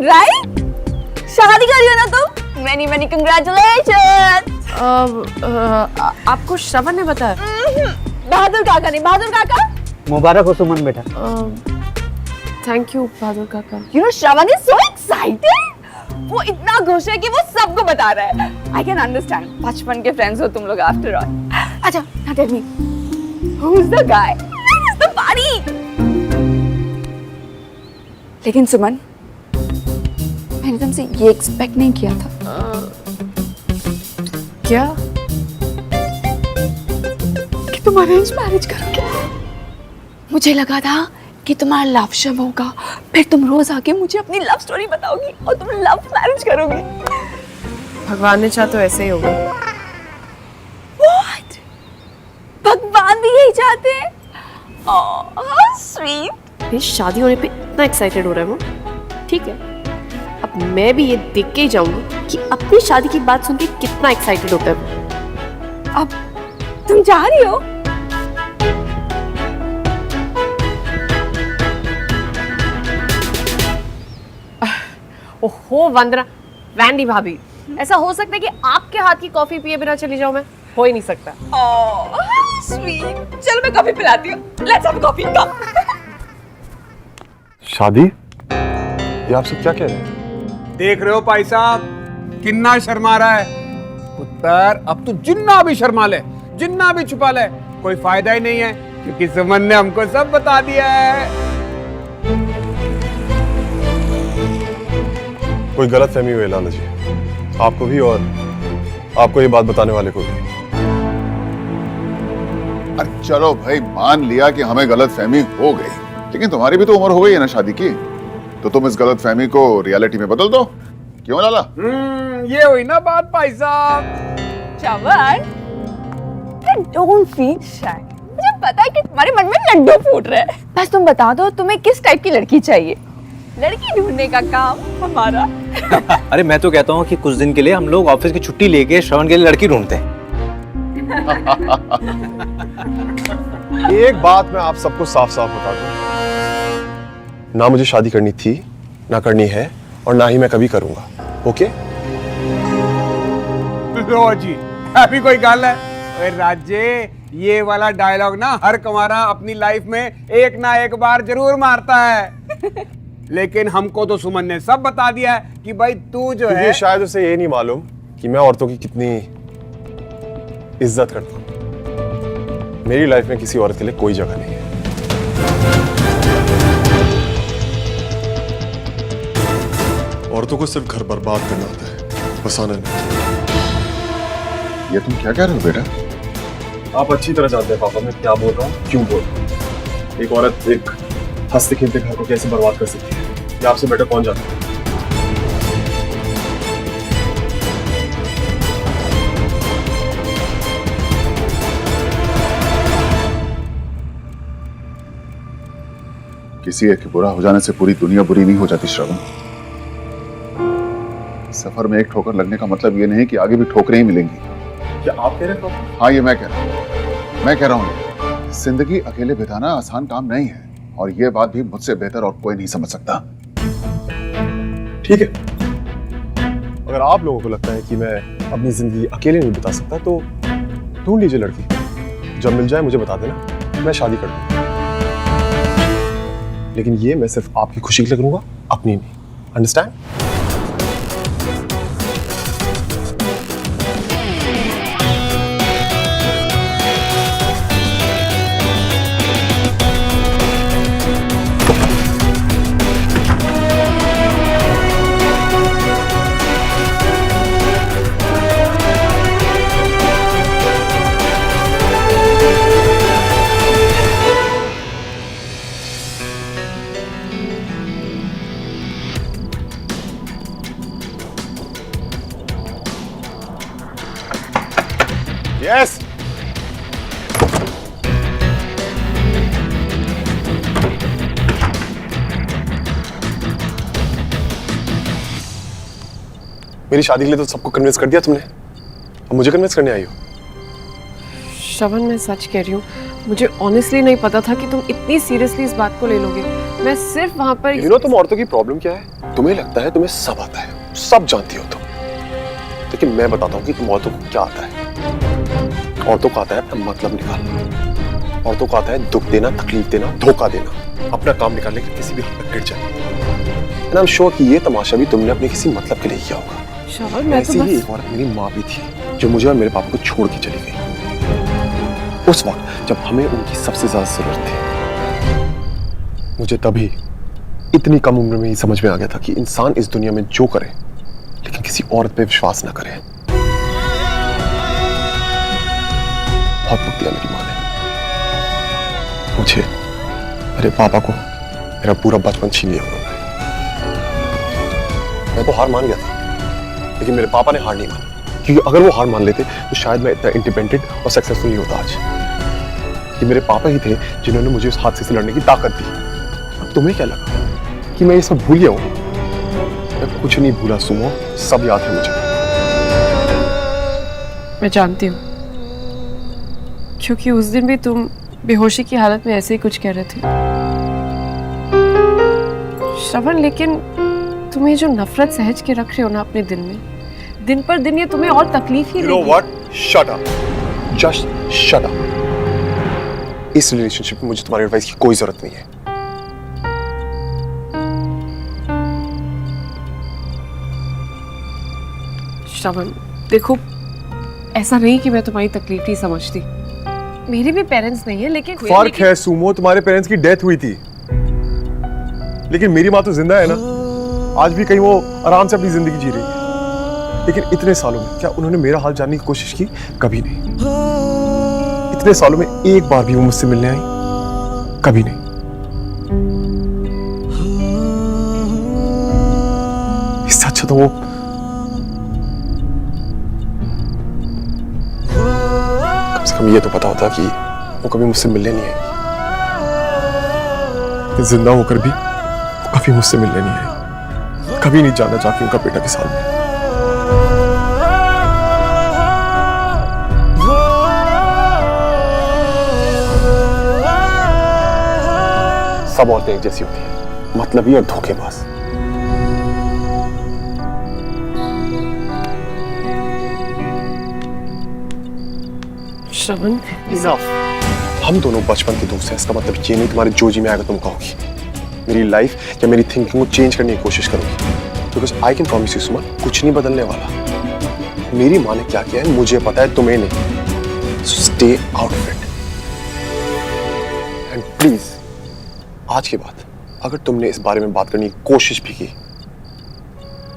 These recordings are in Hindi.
राइट? शादी करी हो ना तुम? Many many congratulation. आपको श्रवण ने बताया? बहादुर काका नहीं, बहादुर काका। मुबारक हो सुमन बेटा। थैंक यू बहादुर काका। You know Shravan is so excited. वो इतना खुश है कि वो सबको बता रहा है। I can understand. बचपन के फ्रेंड्स हो तुम लोग after all. अच्छा, now tell me, who's the guy? Where is the party? लेकिन सुमन, मैंने तुमसे ये एक्सपेक्ट नहीं किया था। क्या? कि तुम अरेंज मैरिज करोगे। मुझे लगा था कि तुम्हारा लव शव होगा, फिर तुम रोज आके मुझे अपनी लव स्टोरी बताओगी और तुम लव मैरिज करोगी। भगवान ने चाहा तो ऐसे ही होगा। What? भगवान भी यही चाहते हैं? Oh, how sweet. ये शादी होने पे इतना एक्साइटेड हो रहा है वो, ठीक है। अब मैं भी ये देख के ही जाऊंगी कि अपनी शादी की बात सुन के कितना एक्साइटेड होता है वो। अब तुम जा रही हो? ओहो वंदना, वैंडी भाभी, ऐसा हो सकता है कि आपके हाथ की कॉफी पिए बिना चली जाऊं मैं? हो ही नहीं सकता। Oh, how sweet. चलो मैं कॉफी पिलाती हूँ। Let's have coffee. Come. शादी? ये आप सब क्या कह रहे हैं? देख रहे हो भाई साहब कितना शर्मा रहा है पुत्र। अब तो जिन्ना भी शर्मा ले, जिन्ना भी छुपा ले, कोई फायदा ही नहीं है, क्योंकि सुमन ने हमको सब बता दिया है। कोई गलत फहमी हुई है लाला जी, आपको भी और आपको ये बात बताने वाले को भी। अरे चलो भाई, मान लिया कि हमें गलत फहमी हो गई, लेकिन तुम्हारी भी तो उम्र हो गई है ना शादी की, तो तुम इस गलत फहमी को रियलिटी में बदल दो। क्यों लाला? ये हुई ना बात भाई साहब। श्रवण, don't feel shy. मुझे पता है कि तुम्हारे मन में लड्डू फूट रहे हैं। बस तुम बता दो तुम्हें किस टाइप की लड़की चाहिए। लड़की ढूंढने का काम हमारा। अरे मैं तो कहता हूँ कि कुछ दिन के लिए हम लोग ऑफिस की छुट्टी लेके श्रवण के लिए लड़की ढूंढते हैं। एक बात मैं आप सबको साफ साफ बता दूं, ना मुझे शादी करनी थी, ना करनी है, और ना ही मैं कभी करूंगा। ओके? लो जी, अभी कोई गल है? ओए राजे, ये वाला डायलॉग ना हर कुंवारा अपनी लाइफ में एक ना एक बार जरूर मारता है। लेकिन हमको तो सुमन ने सब बता दिया है कि भाई तू जो है। शायद उसे ये नहीं मालूम कि मैं औरतों की कितनी इज्जत करता हूं। मेरी लाइफ में किसी औरत के लिए कोई जगह नहीं है। औरतों को सिर्फ घर बर्बाद करना आता है, बसाना नहीं। ये तुम क्या कह रहे हो बेटा? आप अच्छी तरह जानते हैं पापा मैं क्या बोल रहा हूँ, क्यों बोल रहा हूँ। एक औरत एक हंसते खेलते घर को कैसे बर्बाद कर सकती है, ये आपसे बेटर कौन जानता है? किसी एक के बुरा हो जाने से पूरी दुनिया बुरी नहीं हो जाती श्रवण। सफर में एक ठोकर लगने का मतलब ये नहीं कि आगे भी ठोकरें ही मिलेंगी। क्या आप कह रहे हो? हाँ, ये मैं कह रहा हूँ। मैं कह रहा हूँ जिंदगी अकेले बिताना आसान काम नहीं है, और ये बात भी मुझसे बेहतर और कोई नहीं समझ सकता। ठीक है, अगर आप लोगों को लगता है कि मैं अपनी जिंदगी अकेले नहीं बिता सकता तो ढूंढ लीजिए लड़की, जब मिल जाए मुझे बता देना, मैं शादी कर दूंगा। लेकिन ये मैं सिर्फ आपकी खुशी के लिए करूंगा, अपनी नहीं। अंडरस्टैंड? यस। मेरी शादी के लिए तो सबको कन्विंस कर दिया तुमने, अब मुझे कन्विंस करने आई हो? श्रवण, मैं सच कह रही हूँ, मुझे ऑनेस्टली नहीं पता था कि तुम इतनी सीरियसली इस बात को ले लोगे। मैं सिर्फ वहां पर यू नो तुम औरतों की प्रॉब्लम क्या है? तुम्हें लगता है तुम्हें सब आता है, सब जानती हो तुम, लेकिन मैं बताता हूँ कि तुम औरतों को क्या आता है। औरतों को आता है अपना मतलब निकालना, औरतों को आता है दुख देना, तकलीफ देना, धोखा देना, अपना काम निकालने के किसी भी हद तक गिर जाए। एंड आई एम श्योर कि ये तमाशा भी तुमने अपने किसी मतलब के लिए किया होगा। श्रवण, मैं ऐसी तो ही बस एक औरत मेरी माँ भी थी जो मुझे और मेरे पापा को छोड़ के चली गई उस वक्त जब हमें उनकी सबसे ज्यादा जरूरत थी। मुझे तभी इतनी कम उम्र में ही समझ में आ गया था कि इंसान इस दुनिया में जो करे लेकिन किसी औरत पे विश्वास ना करे। बहुत दुख दिया मेरी माँ ने मुझे, मेरे पापा को, मेरा पूरा बचपन छीन लिया उन्होंने। मैं तो हार मान गया था, लेकिन मेरे पापा ने हार नहीं मानी, क्योंकि अगर वो हार मान लेते तो शायद मैं इतना इंडिपेंडेंट और सक्सेसफुल नहीं होता आज। ये मेरे पापा ही थे जिन्होंने मुझे उस हादसे से लड़ने की ताकत दी। अब तुम्हें क्या लगा कि मैं ये सब भूल गया हूं? मैं कुछ नहीं भूला सुमो, सब याद है मुझे। मैं जानती हूँ, क्योंकि उस दिन भी तुम बेहोशी की हालत में ऐसे ही कुछ कह रहे थे। श्रवण, लेकिन तुम ये जो नफरत सहज के रख रहे हो ना अपने दिल में, दिन पर दिन ये तुम्हें और तकलीफ ही You know देगी। what? Shut up. Just shut up. इस रिलेशनशिप में मुझे तुम्हारी एडवाइस की कोई जरूरत नहीं है। श्रवण, देखो, ऐसा नहीं कि मैं तुम्हारी तकलीफ नहीं समझती। मेरे भी पेरेंट्स नहीं है, लेकिन फर्क है सुमो, तुम्हारे पेरेंट्स की डेथ हुई थी, लेकिन मेरी माँ तो जिंदा है ना। आज भी कहीं वो आराम से अपनी जिंदगी जी रही है। लेकिन इतने सालों में क्या उन्होंने मेरा हाल जानने की कोशिश की? कभी नहीं। इतने सालों में एक बार भी वो मुझसे मिलने आई? कभी नहीं। इससे अच्छा तो वो कम से कम ये तो पता होता कि वो कभी मुझसे मिलने नहीं आई। जिंदा होकर भी वो कभी मुझसे मिलने नहीं आई। कभी नहीं जानना चाह कि उनका बेटा किस हाल में है। सब औरतें एक जैसी होती हैं, मतलबी और धोखेबाज। श्रवण, हम दोनों बचपन के दोस्त हैं, इसका मतलब ये नहीं तुम्हारी जोजी में आएगा तुम कहोगी मेरी लाइफ या मेरी थिंकिंग को चेंज करने की कोशिश करोगी। Because I can promise you Suman, कुछ नहीं बदलने वाला। मेरी माँ ने क्या किया है मुझे पता है, तुम्हें नहीं। So stay out of it. And please आज के बाद अगर तुमने इस बारे में बात करने की कोशिश भी की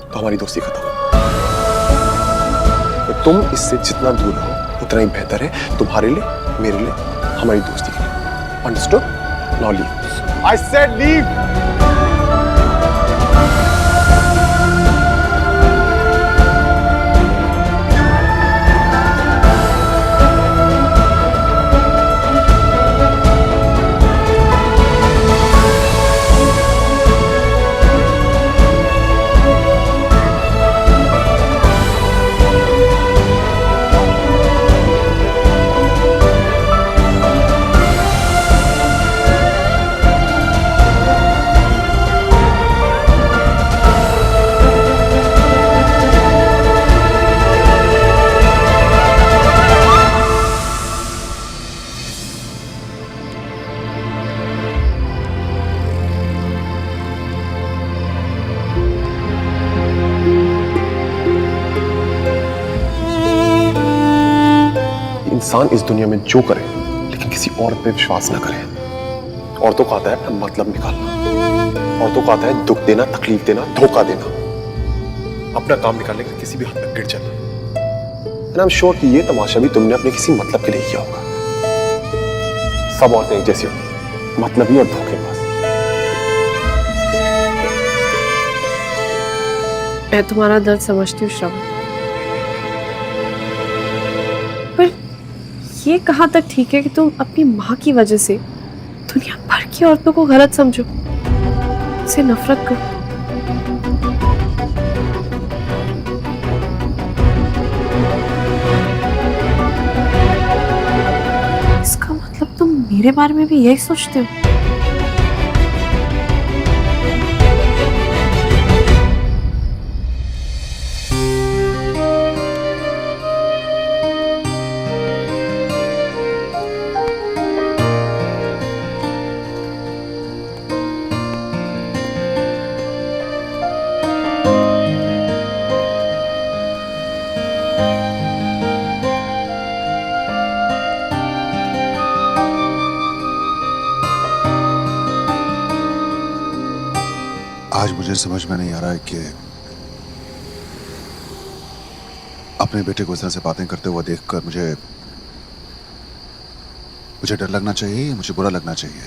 तो हमारी दोस्ती खत्म। तो तुम इससे जितना दूर रहो उतना ही बेहतर है तुम्हारे लिए, मेरे लिए, हमारी दोस्ती के लिए। Understood? Now leave. I said leave. इंसान इस दुनिया में जो करे लेकिन किसी औरत पे विश्वास ना करे। औरतों को आता है अपना मतलब निकालना, औरतों को आता है दुख देना, तकलीफ देना, धोखा देना, अपना काम निकालने के किसी भी हद तक गिर जाना। एंड आई एम श्योर कि ये तमाशा भी तुमने अपने किसी मतलब के लिए किया होगा। सब औरतें एक जैसी होती, मतलबी और धोखेबाज। मैं तुम्हारा दर्द समझती हूँ श्रवण, पर ये कहाँ तक ठीक है कि तुम अपनी माँ की वजह से दुनिया भर की औरतों को गलत समझो, उनसे नफरत करो। इसका मतलब तुम मेरे बारे में भी यही सोचते हो? समझ में नहीं आ रहा है कि अपने बेटे को इस तरह से बातें करते हुए देखकर मुझे डर लगना चाहिए या मुझे बुरा लगना चाहिए।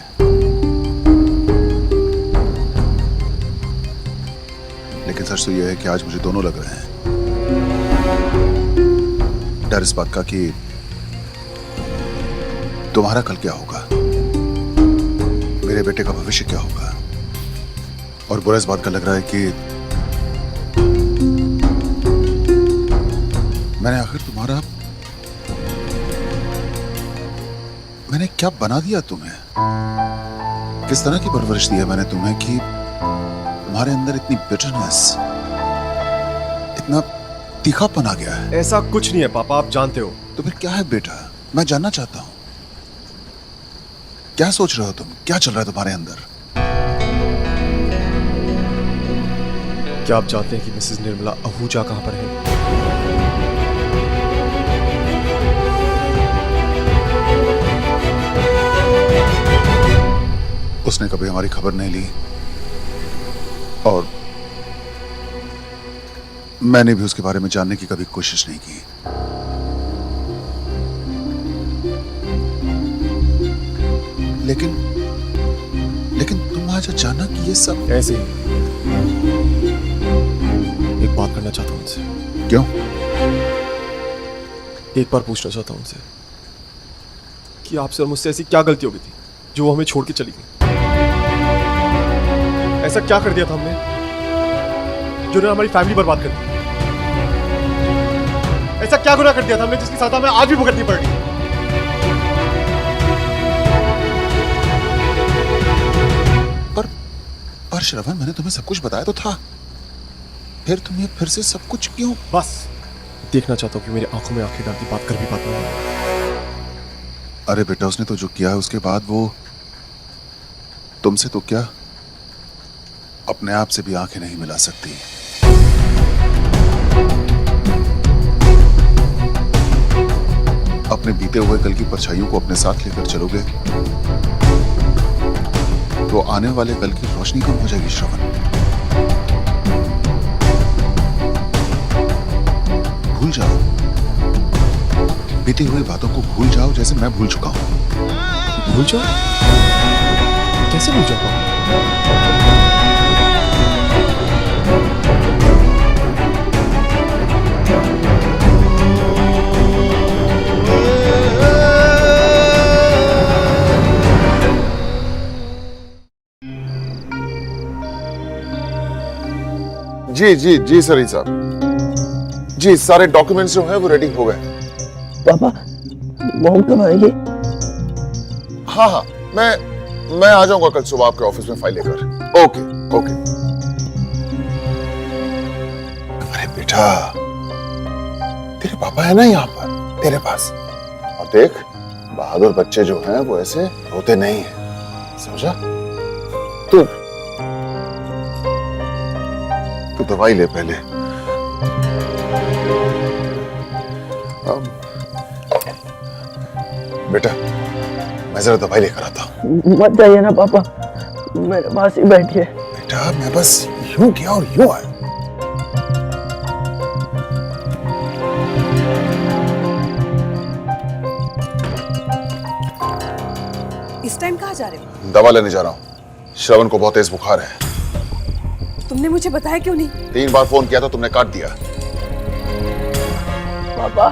लेकिन सच तो यह है कि आज मुझे दोनों लग रहे हैं। डर इस बात का कि तुम्हारा कल क्या होगा, मेरे बेटे का भविष्य क्या होगा, और बुरा इस बात का लग रहा है कि मैंने आखिर तुम्हारा मैंने क्या बना दिया तुम्हें, किस तरह की परवरिश दी है मैंने तुम्हें कि तुम्हारे अंदर इतनी बिटरनेस, इतना तीखापन आ गया है। ऐसा कुछ नहीं है पापा, आप जानते हो। तो फिर क्या है बेटा, मैं जानना चाहता हूं। क्या सोच रहे हो तुम, क्या चल रहा है तुम्हारे अंदर? क्या आप जानते हैं कि मिसेस निर्मला आहूजा कहां पर है? उसने कभी हमारी खबर नहीं ली और मैंने भी उसके बारे में जानने की कभी कोशिश नहीं की। लेकिन तुम आज अचानक ये सब ऐसे ही एक बात करना चाहता हूं उनसे। क्यों? एक बार पूछना चाहता हूं उनसे कि आपसे और मुझसे ऐसी क्या गलती हो गई थी जो वो हमें छोड़ के चली गई। ऐसा क्या कर दिया था हमने जो ने हमारी फैमिली बर्बाद कर दी? ऐसा क्या गुनाह कर दिया था हमने जिसकी सजा हमें आज भी भुगतनी पड़ रही है? पर श्रवण, मैंने तुम्हें सब कुछ बताया तो था, फिर तुम्हें फिर से सब कुछ क्यों? बस देखना चाहता हूं कि मेरी आंखों में आंखें डालती बात कर भी पाता हूं। अरे बेटा, उसने तो जो किया है उसके बाद वो तुमसे तो क्या अपने आप से भी आंखें नहीं मिला सकती। अपने बीते हुए कल की परछाइयों को अपने साथ लेकर चलोगे तो आने वाले कल की रोशनी कम हो जाएगी श्रवण। भूल जाओ, बीती हुई बातों को भूल जाओ जैसे मैं भूल चुका हूं। भूल जाओ? कैसे भूल जाता हूं? जी जी जी सर साहब, जी सारे डॉक्यूमेंट्स जो हैं वो रेडी हो गए। पापा मॉम कब आएगी? हाँ हाँ, मैं आ जाऊंगा कल सुबह आपके ऑफिस में फाइल लेकर। Okay okay. अरे बेटा, तेरे पापा है ना यहाँ पर तेरे पास, और देख बहादुर बच्चे जो हैं वो ऐसे रोते नहीं हैं, समझा? तू दवाई ले पहले। बेटा मैं जरा दवाई लेकर आता हूं। मत जाइए ना पापा, मेरे पास ही बैठिए। बेटा मैं बस यूं गया और यूं आया। इस टाइम कहाँ जा रहे हो? दवा लेने जा रहा हूं, श्रवण को बहुत तेज बुखार है। तुमने मुझे बताया क्यों नहीं? 3 बार फोन किया था, तुमने काट दिया। पापा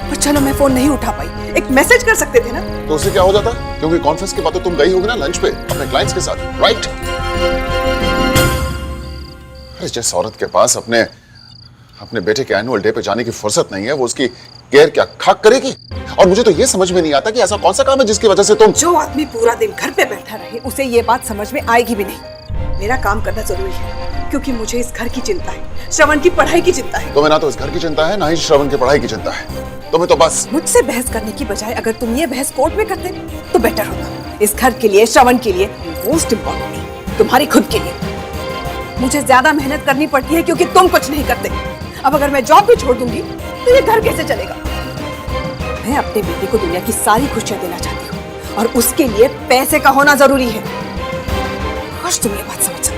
और चलो मैं फोन नहीं उठा पाई, एक मैसेज कर सकते थे ना। तो उससे क्या हो जाता? क्योंकि कॉन्फ्रेंस के बाद तो तुम गई होगी ना लंच पे अपने क्लाइंट्स के साथ, राइट? अरे जिस औरत के पास अपने बेटे के एनुअल डे पे जाने की फुर्सत नहीं है, वो उसकी केयर क्या खाक करेगी? और मुझे तो ये समझ में नहीं आता कि ऐसा कौन सा काम है जिसकी वजह से तुम। जो आदमी पूरा दिन घर पे बैठा रहे उसे ये बात समझ में आएगी भी नहीं। मेरा काम करना जरूरी है क्योंकि मुझे इस घर की चिंता है, श्रवण की पढ़ाई की चिंता है। तुम्हें ना तो इस घर की चिंता है, ना ही श्रवण की पढ़ाई की चिंता है। तुम्हें तो बस मुझसे बहस करने की बजाय अगर तुम ये बहस कोर्ट में करते तो बेटर होता। इस घर के लिए, श्रवण के लिए, मोस्ट इम्पोर्टेंट तुम्हारी खुद के लिए। मुझे ज्यादा मेहनत करनी पड़ती है क्योंकि तुम कुछ नहीं करते। अब अगर मैं जॉब भी छोड़ दूंगी तो ये घर कैसे चलेगा? मैं अपने बेटे को दुनिया की सारी खुशियां देना चाहती हूँ और उसके लिए पैसे का होना जरूरी है। काश तुम ये बात समझ सकते।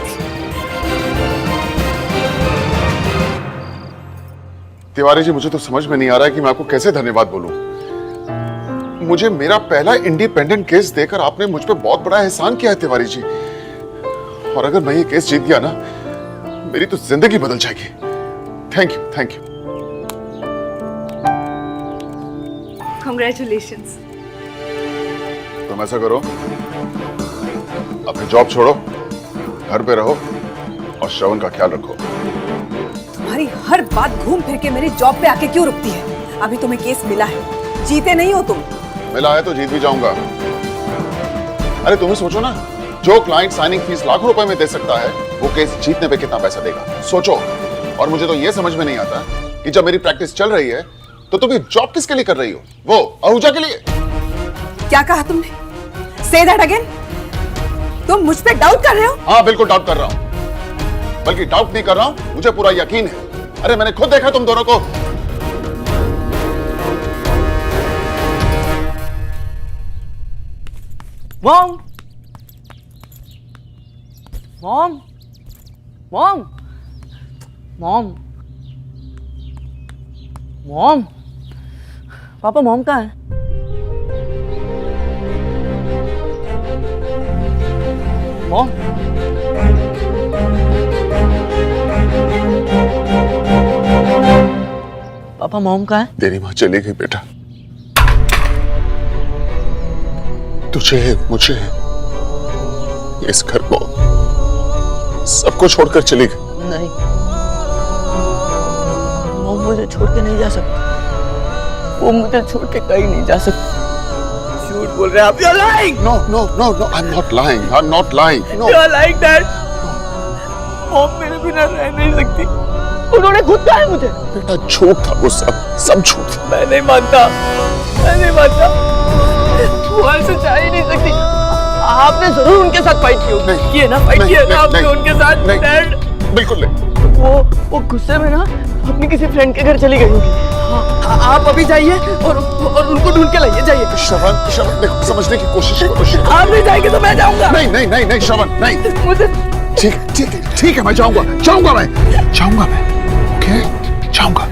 तिवारी जी, मुझे तो समझ में नहीं आ रहा है कि मैं आपको कैसे धन्यवाद बोलूं। मुझे मेरा पहला इंडिपेंडेंट केस देकर आपने मुझ पे बहुत बड़ा एहसान किया है तिवारी जी। और अगर मैं ये केस जीत गया ना, मेरी तो जिंदगी बदल जाएगी। Thank you, thank you. Congratulations. तुम ऐसा करो, अपनी जॉब छोड़ो, घर पे रहो और श्रवण का ख्याल रखो। तुम्हारी हर बात घूम फिर के मेरी जॉब पे आके क्यों रुकती है? अभी तुम्हें केस मिला है, जीते नहीं हो तुम। मिला है तो जीत भी जाऊंगा। अरे तुम्हें सोचो ना, जो क्लाइंट साइनिंग फीस लाखों रुपए में दे सकता है, वो केस जीतने पे कितना पैसा देगा, सोचो। और मुझे तो ये समझ में नहीं आता कि जब मेरी प्रैक्टिस चल रही है तो तुम ये जॉब किसके लिए कर रही हो? वो आहूजा के लिए। क्या कहा तुमने? Say that again. तुम मुझ पे डाउट कर रहे हो? हाँ, बिल्कुल डाउट कर रहा हूं। बल्कि डाउट नहीं कर रहा हूं, मुझे पूरा यकीन है। अरे मैंने खुद देखा तुम दोनों को। Mom mom mom mom mom पापा, मॉम कहाँ है? मॉम, पापा मॉम कहाँ है? तेरी माँ चली गई बेटा, तुझे, मुझे, इस घर को, सबको छोड़कर चली गई। नहीं, मॉम मुझे छोड़ के नहीं जा सकती। वो मुझे छोड़ के कहीं नहीं जा सकती। झूठ बोल रहे हैं आप। You're lying. No, no, no, no, I'm not lying. I'm not lying. No. You're lying, Dad. Mom मेरे बिना रह नहीं सकती। उन्होंने खुद कहा है मुझे। बेटा झूठ था वो, सब झूठ था। मैं नहीं मानता, मैं नहीं मानता। वो ऐसे चाह ही नहीं सकती। आपने जरूर उनके साथ फाइट की होगी। नहीं, किए ना, फाइट नहीं, किया ना नहीं, आपने नहीं, उनके साथ। नहीं, डैड, बिल्कुल नहीं। वो गुस्से में ना अपनी किसी फ्रेंड के घर चली गई होगी। आप अभी जाइए और उनको ढूंढ के लाइए। जाइए। श्रवण, देखो, समझने की कोशिश करो। आप नहीं जाएंगे तो मैं जाऊंगा। नहीं, नहीं, नहीं, नहीं, श्रवण, नहीं। मुझे ठीक है, मैं जाऊंगा, मैं, ओके, जाऊंगा।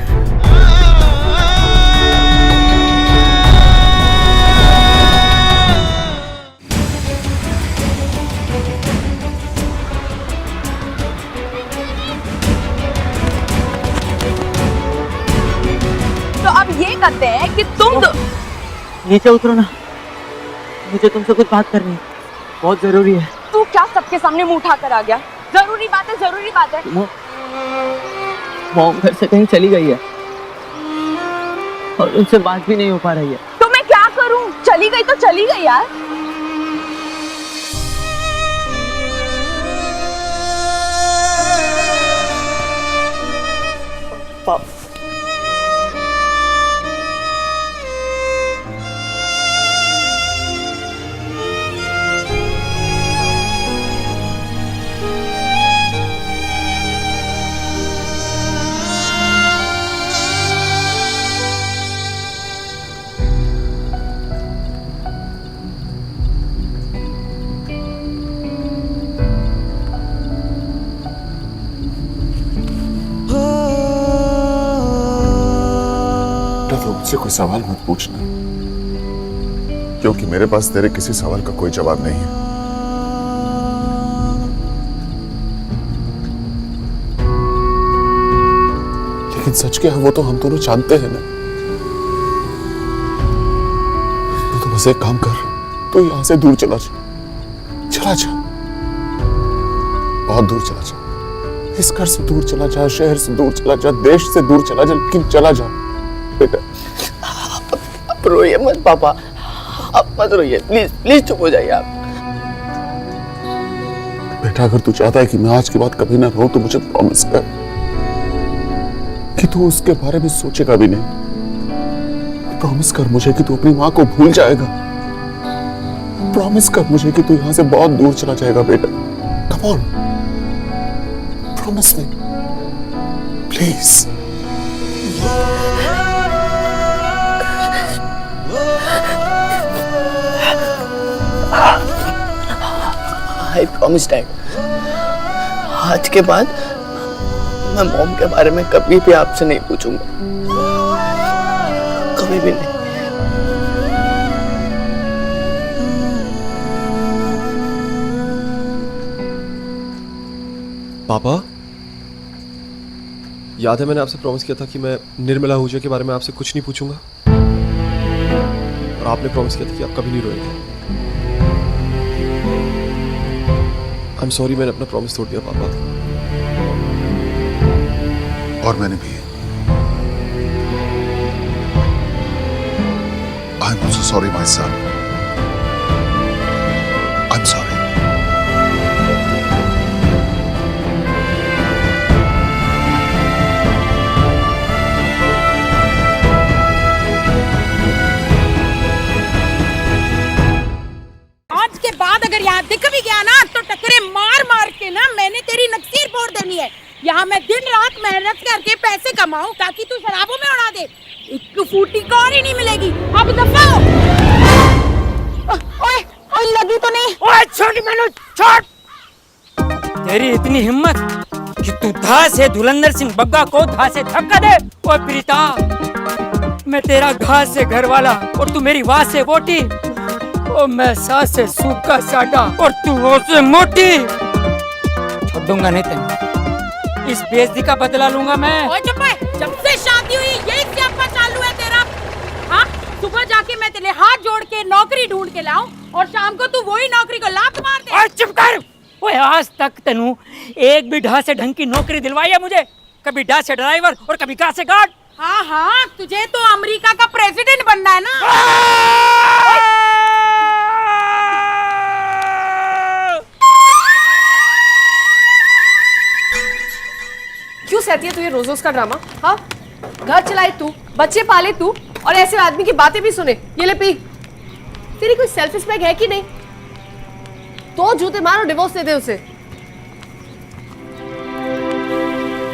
तो अब ये कहते हैं कि तुम नीचे उतरो ना, मुझे तुमसे कुछ बात करनी है, बहुत जरूरी है। तू क्या सबके सामने मुंह उठा कर आ गया? जरूरी बात है, जरूरी बात है। मॉम घर से कहीं चली गई है और उनसे बात भी नहीं हो पा रही है। तो मैं क्या करूं? चली गई तो चली गई यार। मुझसे कोई सवाल मत पूछना, क्योंकि मेरे पास तेरे किसी सवाल का कोई जवाब नहीं है। लेकिन सच क्या है वो तो हम दोनों जानते हैं ना। तो बस एक काम कर, तो यहां से दूर चला जा, बहुत दूर चला जा। इस घर से दूर चला जा, शहर से दूर चला जा, देश से दूर चला जा, लेकिन चला जा बेटा। आप रोइए मत पापा, आप मत रोइए, प्लीज प्लीज चुप हो जाइए आप। बेटा अगर तू चाहता है कि मैं आज के बाद कभी ना रहूं तो मुझे प्रॉमिस कर कि तू उसके बारे में सोचेगा भी नहीं। प्रॉमिस कर मुझे कि तू अपनी मां को भूल जाएगा। प्रॉमिस कर मुझे कि तू यहां से बहुत दूर चला जाएगा बेटा। Come on, promise me please. I promise dad, आज के बाद मैं मॉम के बारे में कभी भी आपसे नहीं पूछूंगा, कभी भी नहीं। पापा, याद है मैंने आपसे प्रॉमिस किया था कि मैं निर्मला आहूजा के बारे में आपसे कुछ नहीं पूछूंगा, और आपने प्रॉमिस किया था कि आप कभी नहीं रोएंगे। आई एम सॉरी, मैंने अपना प्रॉमिस तोड़ दिया पापा। और मैंने भी। I am also sorry my son. I am sorry. आज के बाद अगर यहाँ दिख भी गया ना तो टकरे मार मार के ना मैंने तेरी नक्सीर फोड़ देनी है। यहाँ मैं दिन रात मेहनत करके पैसे कमाऊं ताकि तू शराबों में उड़ा दे। एक फूटी का और ही नहीं मिलेगी। अब दफा हो। ओए ओए लगी तो नहीं। ओए छोड़ मैनू छोड़। तेरी इतनी हिम्मत कि तू धा से धुलंधर सिंह बग्गा को धा से धक्का दे। ओए प्रीता, मैं तेरा घास से घर वाला और तू मेरी वाह से वोटी। ओ मैं सास से सूखा साटा और तू वो से मोटी। छोड़ दूंगा नहीं तेरे। इस बेइज्जती का बदला लूंगा मैं। ओए चुप है। जब से शादी हुई यही सियापा चालू है तेरा। हाँ, सुबह जाके मैं तेरे हाथ जोड़ के नौकरी ढूंढ के लाऊं और शाम को तू वही नौकरी को लात मार दे। ओए चुप कर। ओए आज तक तनु एक भी ढा से ढंग की नौकरी दिलवाई है मुझे? कभी ढा से ड्राइवर और कभी का से गार्ड। हाँ हाँ, तुझे तो अमेरिका का प्रेसिडेंट बनना है ना। क्यों सहती है तू ये रोज रोज का ड्रामा? हाँ, घर चलाए तू, बच्चे पाले तू, और ऐसे आदमी की बातें भी सुने। ये ले पी। तेरी कोई सेल्फ रिस्पेक्ट है कि नहीं? तो जूते मार और डिवोर्स दे दे उसे।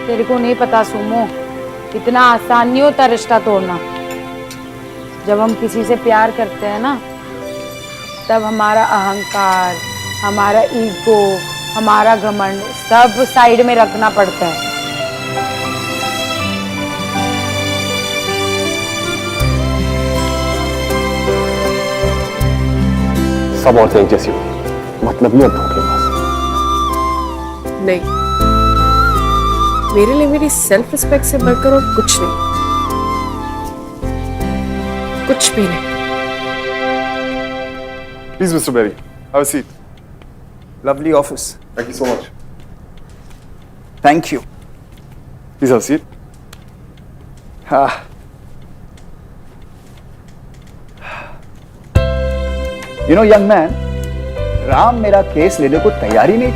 तेरे को नहीं पता सुमो, इतना आसान नहीं होता रिश्ता तोड़ना। जब हम किसी से प्यार करते हैं ना, तब हमारा अहंकार, हमारा ईगो, हमारा घमंड सब साइड में रखना पड़ता है। सब औरतें एक जैसी होती हैं, मतलब ये और धोखेबाज। नहीं, मेरे लिए मेरी सेल्फ रिस्पेक्ट से बढ़कर और कुछ नहीं, कुछ भी नहीं। Please, Mr. Berry, have a seat. Lovely office. Thank you so much. Thank you. Please have a seat. You know, young man, Ram मेरा केस लेने को तैयार ही नहीं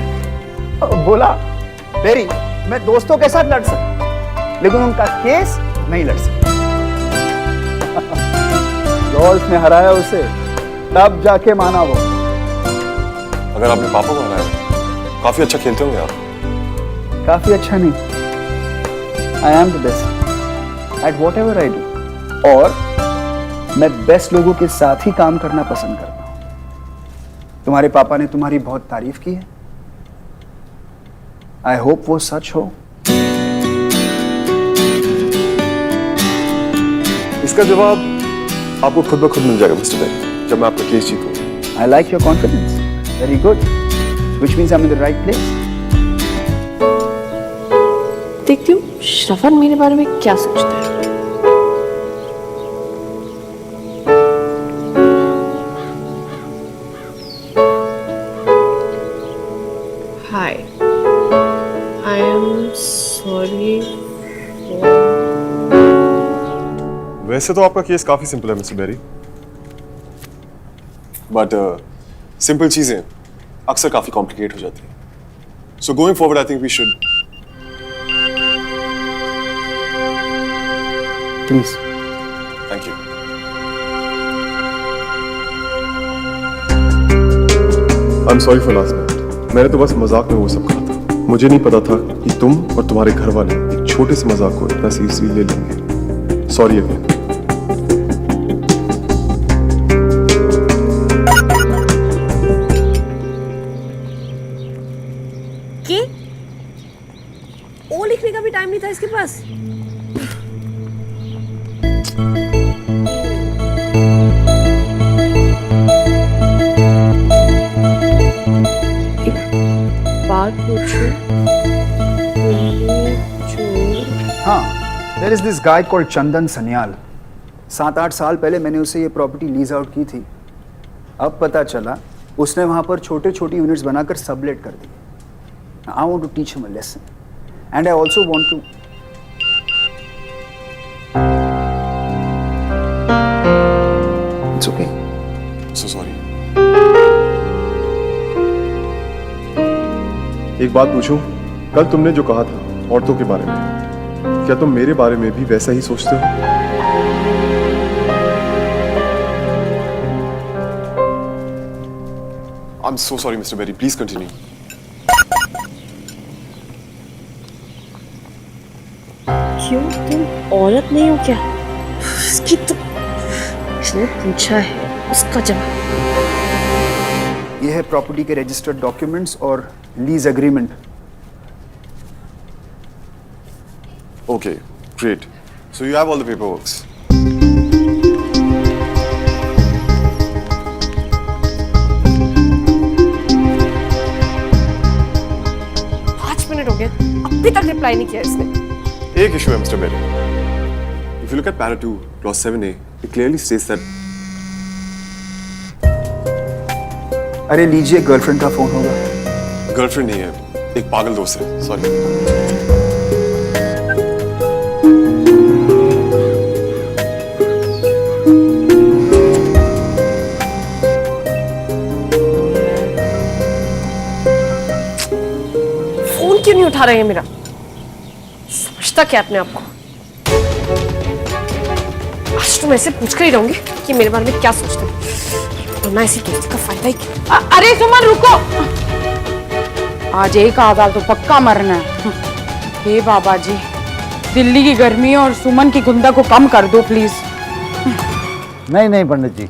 था। बोला, बेरी, मैं दोस्तों के साथ लड़ सकता, लेकिन उनका केस नहीं लड़ सकता। गोल्फ में हराया उसे, तब जाके माना वो। अगर आपने पापा को हराया, काफी अच्छा खेलते होंगे आप। काफी अच्छा नहीं, I am the best at what ever I do, और मैं बेस्ट लोगों के साथ ही काम करना पसंद करता हूं। तुम्हारे पापा ने तुम्हारी बहुत तारीफ की है, आई होप वो सच हो। इसका जवाब आपको खुद ब खुद मिल जाएगा मिस्टर बेरी, जब मैं आपका केस जीतूंगा। I like your confidence, very good, which means I am in the right place. देखती हूँ श्रवण मेरे बारे में क्या सोचता है। Hi, I am sorry. वैसे तो आपका केस काफी सिंपल है मिस्टर बेरी, बट सिंपल चीजें अक्सर काफी कॉम्प्लिकेट हो जाती हैं। So going forward I think we should please. Thank you. I am sorry for last night. मैंने तो बस मजाक में वो सब कहा था, मुझे नहीं पता था कि तुम और तुम्हारे घर वाले एक छोटे से मजाक को इतना सीरियसली ले लेंगे। Sorry again. ओ लिखने का भी टाइम नहीं था इसके पास। बात पूछूं? हाँ, there is this guy called Chandan Sanyal. 7-8 साल पहले मैंने उसे ये प्रॉपर्टी लीज आउट की थी। अब पता चला उसने वहां पर छोटे छोटे यूनिट्स बनाकर सबलेट कर दी। I want to teach him a lesson and I also want to. It's okay. So sorry. एक बात पूछूं, कल तुमने जो कहा था औरतों के बारे में, क्या तुम मेरे बारे में भी वैसा ही सोचते हो? I'm so sorry, Mr. Berry. Please continue. क्यों, तुम औरत नहीं हो क्या? इसकी तो इसने पूछा है, उसका जवाब। ये है प्रॉपर्टी के रजिस्टर्ड डॉक्यूमेंट्स और lease agreement. Okay, great. So you have all the paperwork. हो गया, अभी तक रिप्लाई नहीं किया इसने। एक इशू है mister Berry. If you look at para 2, clause 7A, it clearly states that अरे लीजिए, गर्लफ्रेंड का फोन होगा। गर्लफ्रेंड नहीं है, एक पागल दोस्त है। सॉरी। क्यों नहीं उठा रहे हैं मेरा? समझता क्या अपने आप को? आज तो मैं ऐसे पूछ कर ही रहूंगी कि मेरे बारे में क्या सोचते हैं। तो ना ऐसी दोस्ती का फायदा ही क्या? अरे सुमन रुको, आज एक आधा तो पक्का मरना है। हे बाबा जी, दिल्ली की गर्मी और सुमन की गुंदा को कम कर दो प्लीज। नहीं नहीं पंडित जी,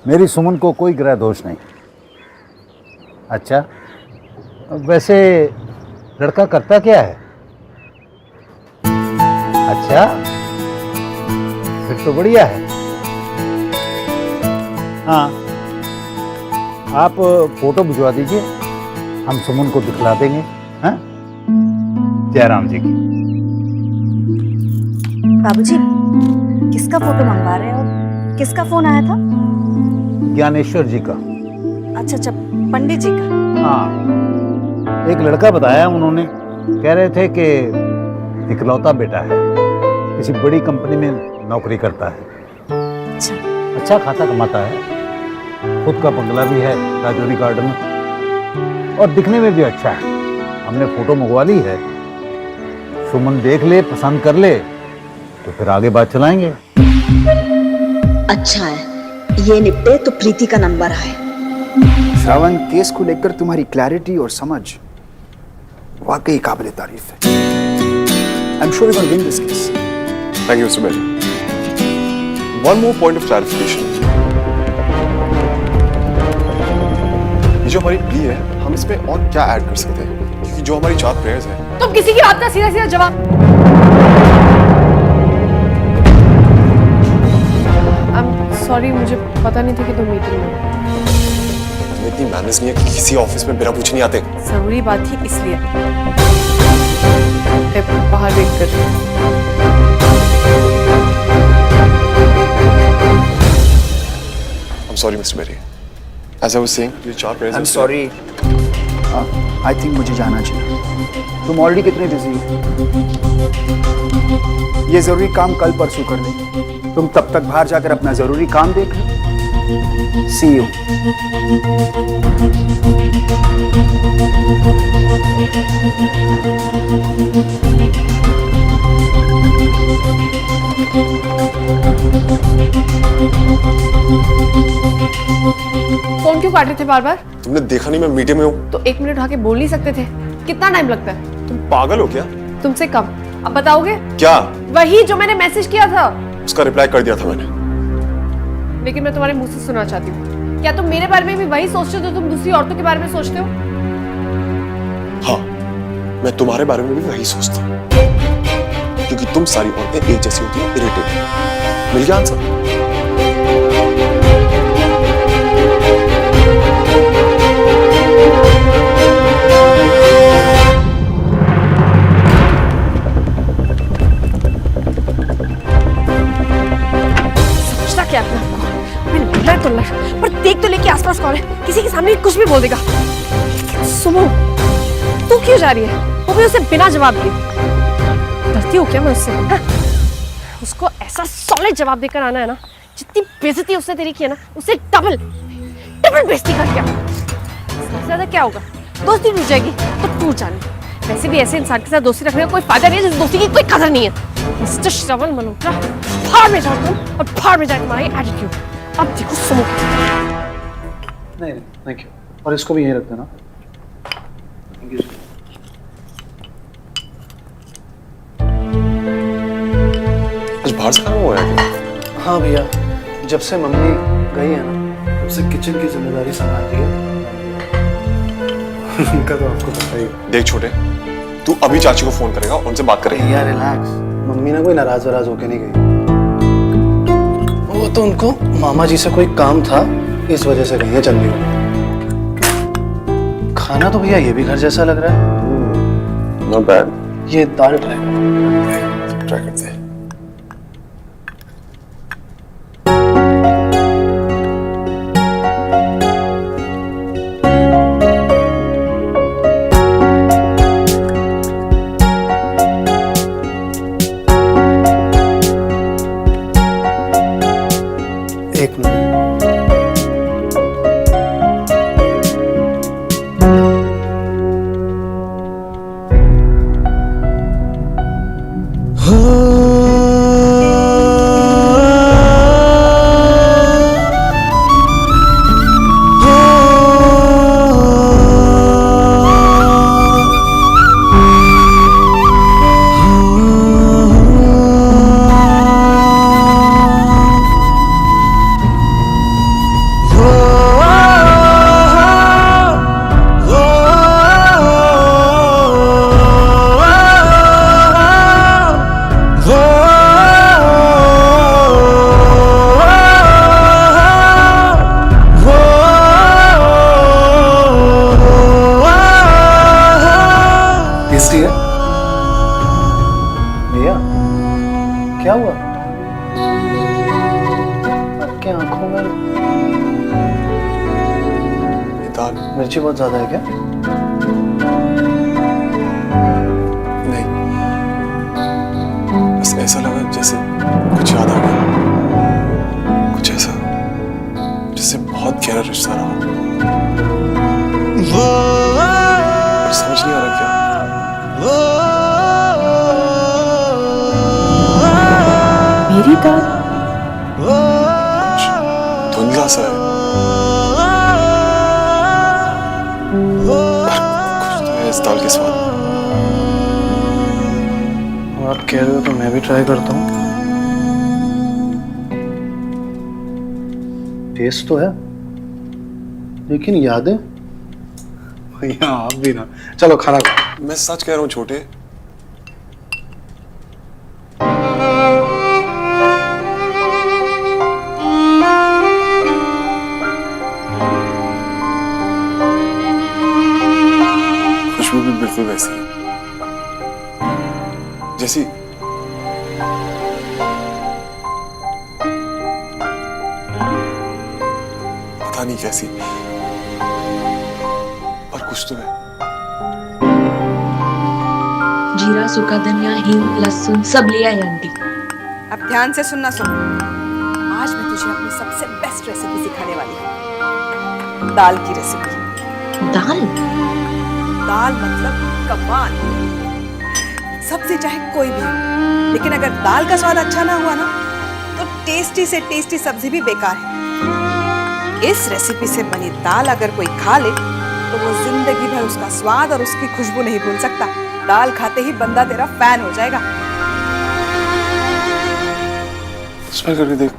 मेरी सुमन को कोई ग्रह दोष नहीं। अच्छा, वैसे लड़का करता क्या है? अच्छा, फिर तो बढ़िया है। हाँ, आप फोटो भिजवा दीजिए, हम सुमन को दिखला देंगे। हाँ, जयराम जी की। बाबूजी, किसका फोटो मंगवा रहे हैं और किसका फोन आया था? ज्ञानेश्वर जी का। अच्छा अच्छा, पंडित जी का। हाँ, एक लड़का बताया उन्होंने, कह रहे थे कि इकलौता बेटा है, किसी बड़ी कंपनी में नौकरी करता है। अच्छा खाता कमाता है, खुद का बंगला भी है राजौरी गार्डन में, और दिखने में भी अच्छा है। हमने फोटो मंगवा ली है, सुमन देख ले, पसंद कर ले तो फिर आगे बात चलाएंगे। अच्छा है, ये निपटे तो प्रीति का नंबर आए। श्रावण, केस को लेकर तुम्हारी क्लैरिटी और समझ वाकई काबिल तारीफ है। I'm sure you're going to win this case. Thank you, Mr. Berry. One more point of clarification. ये जो हमारी प्ली है, हम इसमें और क्या ऐड कर सकते हैं? क्योंकि जो हमारी 4 प्रेयर्स हैं। तुम किसी की बात का सीधा सीधा जवाब। सॉरी, मुझे पता नहीं था कि तुम मीटिंग में। तुम्हें इतनी मैनर्स नहीं है कि किसी ऑफिस में बिना पूछे नहीं आते। जरूरी बात थी इसलिए। मैं बाहर वेट कर रही हूँ। I'm sorry, Mr. Berry. As I was saying, ये 4 prayers। I'm sorry. I think मुझे जाना चाहिए। तुम ऑलरेडी कितने बिजी हो? ये जरूरी काम कल परसों कर देंगे। तुम तब तक बाहर जाकर अपना जरूरी काम देख लो। See you. फोन क्यों काट रहे थे बार बार? तुमने देखा नहीं मैं मीटिंग में हूँ? तो 1 मिनट उठा के बोल नहीं सकते थे? कितना टाइम लगता है? तुम पागल हो क्या? तुमसे कम। अब बताओगे? क्या? वही जो मैंने मैसेज किया था। उसका रिप्लाई कर दिया था मैंने। लेकिन मैं तुम्हारे मुंह से सुनना चाहती हूँ, क्या तुम मेरे बारे में भी वही सोचते हो जो तुम दूसरी औरतों के बारे में सोचते हो? हाँ, मैं तुम्हारे बारे में भी वही सोचता हूँ, क्योंकि तुम सारी औरतें एक जैसी होती हो, इरिटेट। मिल गया आंसर? समझता क्या अपने आप को? मैं लड़ तो लड़, पर देख तो लेके आसपास कौन है, किसी के सामने कुछ भी बोल देगा। सुनो, तू क्यों जा रही है? वो भी उसे बिना जवाब दिए। डरती हो क्या मैं उससे? हाँ? उसको ऐसा सॉलिड जवाब देकर आना है ना, जितनी बेइज्जती उसने तेरी की है ना, उससे डबल बेइज्जती कर क्या? सबसे ज्यादा क्या होगा? दोस्ती टूट जाएगी तो टूट जाने। वैसे भी ऐसे इंसान के साथ दोस्ती रखने का कोई फायदा नहीं है जिस दोस्ती की कोई कदर नहीं है। मिस्टर श्रवण मल्होत्रा, फाड़ में जाओ तुम, और फाड़ में जाए तुम्हारी एटीट्यूड। अब देखो सुनो। नहीं थैंक यू, और इसको भी यहीं रख देना। आज बाहर से खाना हुआ है क्या? हाँ भैया, जब से मम्मी गई है ना, तब से किचन की जिम्मेदारी संभाल रही है। उनका तो आपको पता ही है। देख छोटे, तू अभी चाची को फोन करेगा, उनसे बात करेगा। भैया रिलैक्स, मम्मी ना कोई नाराज वराज होके नहीं गई। वो तो उनको मामा जी से कोई काम था, इस वजह से गई है चंडीगढ़। खाना तो भैया ये भी घर जैसा लग रहा है। Not bad. ये दाल ट्राई करते हैं। एक मिनट। टेस्टी है भैया। क्या हुआ आपकी आंखों में? दाल मिर्ची बहुत ज्यादा है क्या? नहीं, बस ऐसा लगा जैसे कुछ याद आ गया, कुछ ऐसा जिससे बहुत गहरा रिश्ता रहा, पर समझ नहीं आ रहा क्या। मेरी दाल? कुछ धुंधला सा है, पर कुछ तो है इस दाल के स्वाद। आप कह रहे हो तो मैं भी ट्राई करता हूँ। टेस्ट तो है, लेकिन यादें भैया आप भी ना। चलो खाना खाओ। मैं सच कह रहा हूँ छोटे, खुशबू भी बिल्कुल वैसी है जैसी पता नहीं कैसी, पर कुछ तो है। जीरा, सूखा धनिया, हींग, लहसुन सब लिया है आंटी। अब ध्यान से सुनना सुन। आज मैं तुझे अपनी सबसे बेस्ट रेसिपी सिखाने वाली हूँ। दाल की रेसिपी। दाल? दाल मतलब कमाल। सब्जी चाहे कोई भी हो, लेकिन अगर दाल का स्वाद अच्छा ना हुआ ना, तो टेस्टी से टेस्टी सब्जी भी बेकार है। इस रेसिपी से बनी दाल अगर कोई खा ले, तो वो जिंदगी भर उसका स्वाद और उसकी खुशबू नहीं भूल सकता। दाल खाते ही बंदा तेरा फैन हो जाएगा। स्मेल करके देख।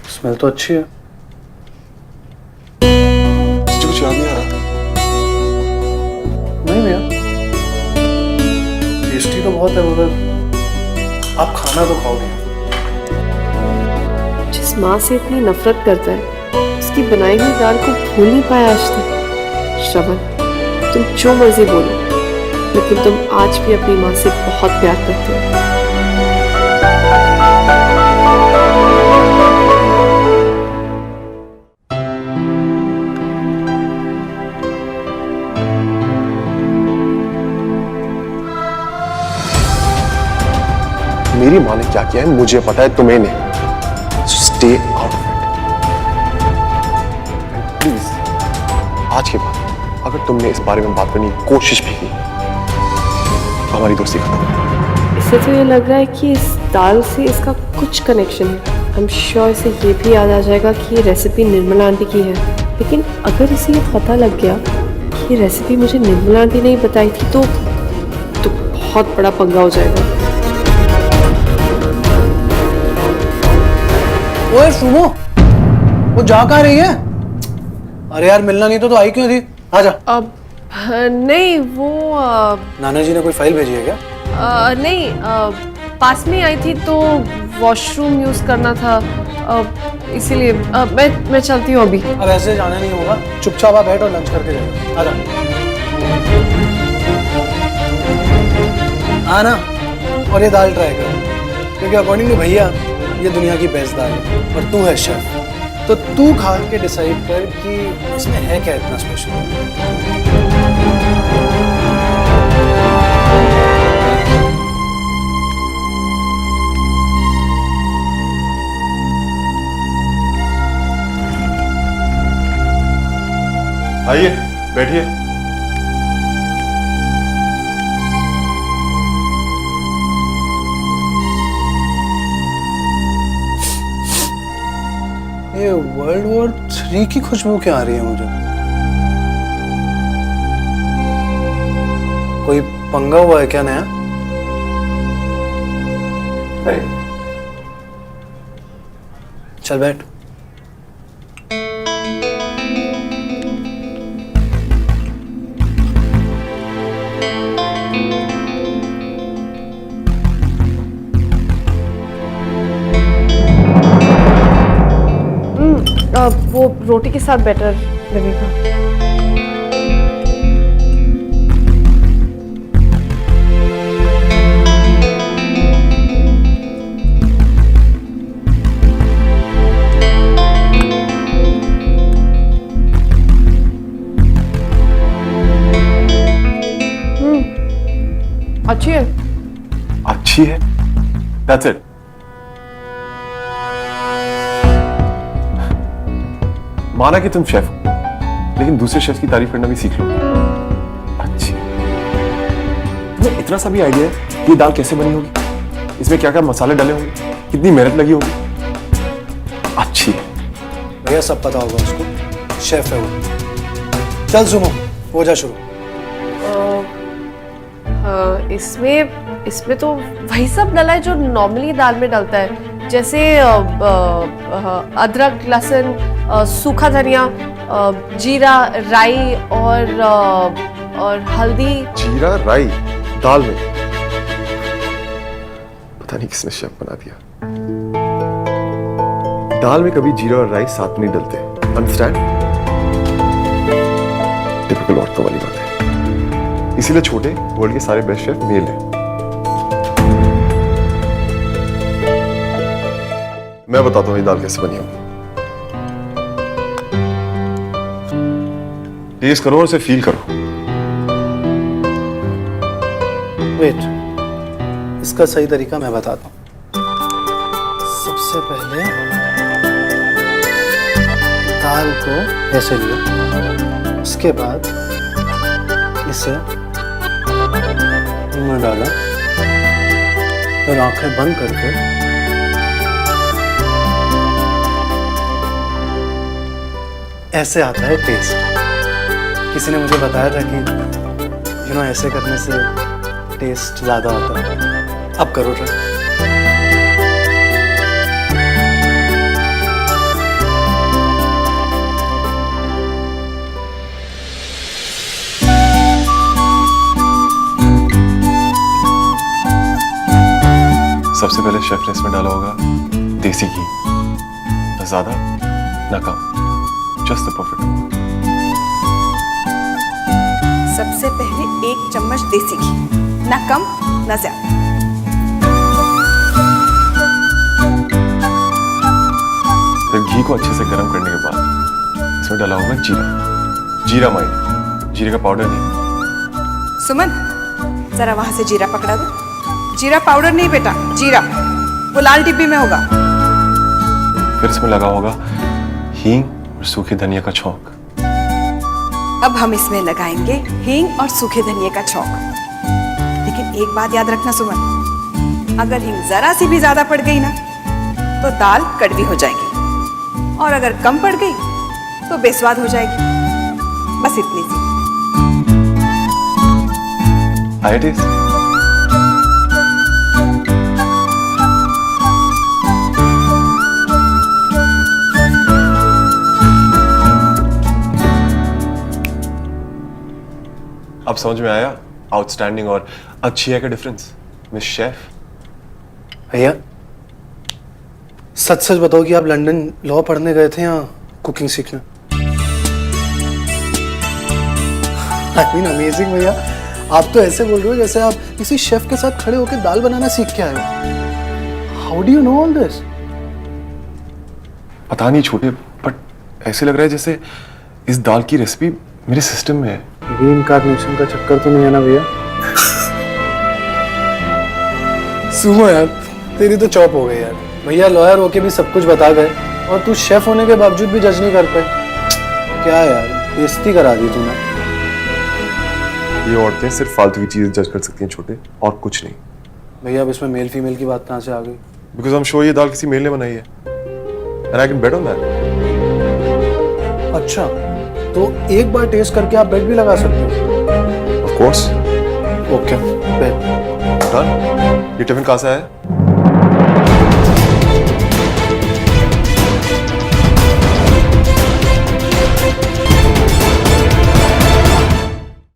स्मेल तो अच्छी है। तुझे कुछ याद नहीं आ रहा? तो बहुत है मगर आप खाना तो खाओगे। जिस माँ से इतनी नफरत करता है उसकी बनाई हुई दाल को भूल नहीं पाया आज तक। श्रवण, तुम जो मर्जी बोलो, लेकिन तुम आज भी अपनी माँ से बहुत प्यार करते हो। मेरी माँ ने क्या किया है मुझे पता है, तुम्हें नहीं। Stay out of it please. आज के बाद अगर तुमने इस बारे में बात करने की कोशिश भी की तो हमारी दोस्ती खत्म। इससे तो ये लग रहा है कि इस दाल से इसका कुछ कनेक्शन है। आई एम श्योर इसे ये भी याद आ जाएगा कि ये रेसिपी निर्मला आंटी की है। लेकिन अगर इसे ये पता लग गया कि ये रेसिपी मुझे निर्मला आंटी ने ही बताई थी तो बहुत बड़ा पंगा हो जाएगा। ओए सुमो, वो जा कहाँ रही है? अरे यार मिलना नहीं तो आई क्यों थी? आजा। अब नहीं वो नाना जी ने कोई फाइल भेजी है क्या? नहीं पास में आई थी तो वॉशरूम यूज करना था, इसीलिए मैं चलती हूँ अभी। अब ऐसे जाना नहीं होगा, चुपचाप आप बैठ और लंच करके जाओ। आजा। आना और ये दाल ट्राई कर, क्योंकि अकॉर्डिंग टू भैया ये दुनिया की बेस्ट दाल है और तू है शेफ, तो तू खा के डिसाइड कर कि इसमें है क्या इतना स्पेशल। आइए बैठिए। ये वर्ल्ड वॉर 3 की खुशबू क्या आ रही है मुझे? कोई पंगा हुआ है क्या नया? चल बैठ। वो रोटी के साथ बेटर लगेगा। अच्छी है। अच्छी है? That's it. माना कि तुम शेफ हो, लेकिन दूसरे शेफ की तारीफ करना भी सीख लो। अच्छी। तुम्हें इतना सा भी आइडिया है ये दाल कैसे बनी होगी, इसमें क्या क्या मसाले डाले होंगे, कितनी मेहनत लगी होगी? अच्छी है। भैया सब पता होगा उसको, शेफ है वो। चल सुनो, हो जा शुरू। इसमें तो वही सब डला है जो नॉर्मली दाल में डलता है, जैसे अदरक, लहसुन, सूखा धनिया, जीरा, राई और हल्दी। जीरा राई दाल में? पता नहीं किसने शेफ बना दिया। दाल में कभी जीरा और राई साथ नहीं डलते, अंडरस्टैंड? टिपिकल औरतों वाली बात है। इसीलिए छोटे वर्ल्ड के सारे बेस्ट शेफ मेल हैं। मैं बताता हूँ ये दाल कैसे बनी होगी। टेस्ट करो और उसे फील करो। वेट, इसका सही तरीका मैं बताता हूँ। सबसे पहले दाल को ऐसे लिया, उसके बाद इसे में डाला, फिर आंखें बंद करके ऐसे आता है टेस्ट। किसी ने मुझे बताया था कि ऐसे करने से टेस्ट ज्यादा आता है। अब करो ट्राई। सबसे पहले शेफ ने इसमें डाला होगा देसी घी, न ज्यादा न कम, जस्ट द परफेक्ट। सबसे पहले 1 चम्मच देसी घी, ना कम ना ज्यादा। फिर घी को अच्छे से गर्म करने के बाद इसमें डाला होगा जीरा, जीरा माइंड, जीरे का पाउडर नहीं। सुमन, जरा वहां से जीरा पकड़ा दो। जीरा पाउडर नहीं बेटा, जीरा, वो लाल डिब्बी में होगा। फिर इसमें लगा होगा हींग और सूखे धनिया का छौंक। अब हम इसमें लगाएंगे हींग और सूखे धनिया का छौंक। लेकिन एक बात याद रखना सुमन, अगर हींग जरा सी भी ज्यादा पड़ गई ना तो दाल कड़वी हो जाएगी, और अगर कम पड़ गई तो बेस्वाद हो जाएगी। बस इतनी सी। आया टेस्ट? अब समझ में आया आउटस्टैंडिंग और अच्छी है का डिफरेंस, मिस शेफ। भैया सच सच बताओ कि आप लंदन लॉ पढ़ने गए थे या कुकिंग सीखने? आई मीन अमेजिंग भैया, आप तो ऐसे बोल रहे हो जैसे आप किसी शेफ के साथ खड़े होकर दाल बनाना सीख के आए हो। How do you know all this? पता नहीं छोटे, बट ऐसे लग रहा है जैसे इस दाल की रेसिपी मेरे सिस्टम में है। रीइंकार्नेशन का चक्कर तो नहीं है ना भैया? सुनो यार, तेरी तो चॉप हो गई यार। भैया लॉयर होके भी सब कुछ बता गए और तू शेफ होने के बावजूद भी जज नहीं कर पाए। क्या यार, बेइज्जती करा दी तूने। ये औरतें सिर्फ फालतू की चीजें जज कर सकती हैं छोटे, और कुछ नहीं। भैया अब इसमें मेल फीमेल की बात कहाँ से आ गई? बिकॉज आई एम श्योर ये दाल किसी मेल ने बनाई है, and I can bet on that. अच्छा, तो एक बार टेस्ट करके आप बेट भी लगा सकते हो? Of course. Okay, bet done. ये टिफिन कहाँ से आया है?